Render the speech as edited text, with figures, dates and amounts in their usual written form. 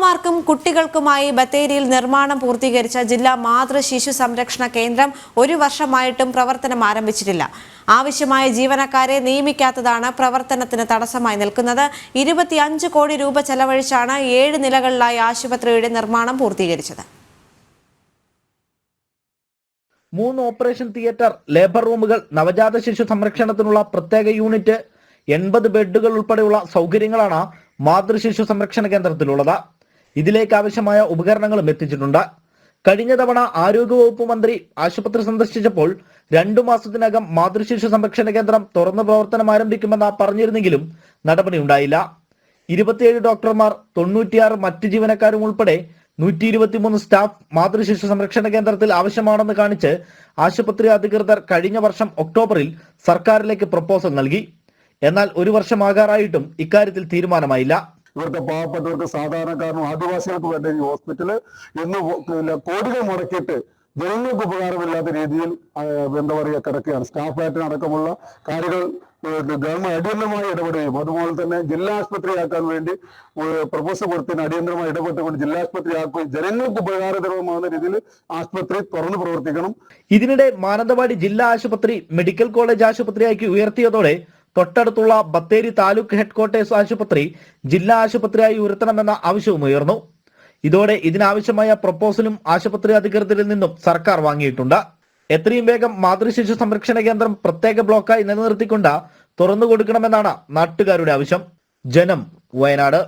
അമ്മമാർക്കും കുട്ടികൾക്കുമായി ബത്തേരിയിൽ നിർമ്മാണം പൂർത്തീകരിച്ച ജില്ലാ മാതൃ ശിശു സംരക്ഷണ കേന്ദ്രം 1 വർഷമായിട്ടും പ്രവർത്തനം ആരംഭിച്ചിട്ടില്ല. ആവശ്യമായ ജീവനക്കാരെ നിയമിക്കാത്തതാണ് പ്രവർത്തനത്തിന് തടസ്സമായി നിൽക്കുന്നത്. 25 കോടി രൂപ ചെലവഴിച്ചാണ് 7 നിലകളിലായി ആശുപത്രിയുടെ നിർമ്മാണം പൂർത്തീകരിച്ചത്. 3 ഓപ്പറേഷൻ തിയേറ്റർ, ലേബർ റൂമുകൾ, നവജാത ശിശു സംരക്ഷണത്തിനുള്ള പ്രത്യേക യൂണിറ്റ്, 80 ബെഡുകൾ ഉൾപ്പെടെയുള്ള സൗകര്യങ്ങളാണ് മാതൃശിശു സംരക്ഷണ കേന്ദ്രത്തിലുള്ളത്. ഇതിലേക്ക് ആവശ്യമായ ഉപകരണങ്ങളും എത്തിച്ചിട്ടുണ്ട്. കഴിഞ്ഞ തവണ ആരോഗ്യവകുപ്പ് മന്ത്രി ആശുപത്രി സന്ദർശിച്ചപ്പോൾ 2 മാസത്തിനകം മാതൃശിശു സംരക്ഷണ കേന്ദ്രം തുറന്ന് പ്രവർത്തനം ആരംഭിക്കുമെന്ന് പറഞ്ഞിരുന്നെങ്കിലും നടപടിയുണ്ടായില്ല. 27 ഡോക്ടർമാർ, 96 മറ്റ് ജീവനക്കാരും ഉൾപ്പെടെ 123 സ്റ്റാഫ് മാതൃശിശു സംരക്ഷണ കേന്ദ്രത്തിൽ ആവശ്യമാണെന്ന് കാണിച്ച് ആശുപത്രി അധികൃതർ കഴിഞ്ഞ വർഷം ഒക്ടോബറിൽ സർക്കാരിലേക്ക് പ്രപ്പോസൽ നൽകി. എന്നാൽ 1 വർഷമാകാറായിട്ടും ഇക്കാര്യത്തിൽ തീരുമാനമായില്ല. ഇവിടുത്തെ പാവപ്പെട്ടവർക്ക്, സാധാരണക്കാരനും ആദിവാസികൾക്ക് വേണ്ട ഈ ഹോസ്പിറ്റല് ഇന്ന് കോടികൾ മുടക്കിയിട്ട് ജനങ്ങൾക്ക് ഉപകാരമില്ലാത്ത രീതിയിൽ കിടക്കുകയാണ്. സ്റ്റാഫ് ഫ്ലാറ്റിന് അടക്കമുള്ള കാര്യങ്ങൾ ഗവൺമെന്റ് അടിയന്തരമായി ഇടപെടുകയും അതുപോലെ തന്നെ ജില്ലാ ആശുപത്രിയാക്കാൻ വേണ്ടി പ്രപ്പോസൽ കൊടുത്തതിന് അടിയന്തരമായി ഇടപെട്ടുകൊണ്ട് ജില്ലാ ആശുപത്രിയാക്കുകയും ജനങ്ങൾക്ക് ഉപകാരപ്രദമാകുന്ന രീതിയിൽ ആശുപത്രി തുറന്നു പ്രവർത്തിക്കണം. ഇതിനിടെ മാനന്തവാടി ജില്ലാ ആശുപത്രി മെഡിക്കൽ കോളേജ് ആശുപത്രിയാക്കി ഉയർത്തിയതോടെ തൊട്ടടുത്തുള്ള ബത്തേരി താലൂക്ക് ഹെഡ്ക്വാർട്ടേഴ്സ് ആശുപത്രി ജില്ലാ ആശുപത്രിയായി ഉയർത്തണമെന്ന ആവശ്യവും ഉയർന്നു. ഇതോടെ ഇതിനാവശ്യമായ പ്രപ്പോസലും ആശുപത്രി അധികൃതരിൽ നിന്നും സർക്കാർ വാങ്ങിയിട്ടുണ്ട്. എത്രയും വേഗം മാതൃശിശു സംരക്ഷണ കേന്ദ്രം പ്രത്യേക ബ്ലോക്കായി നിലനിർത്തിക്കൊണ്ട് തുറന്നു കൊടുക്കണമെന്നാണ് നാട്ടുകാരുടെ ആവശ്യം. ജനം, വയനാട്.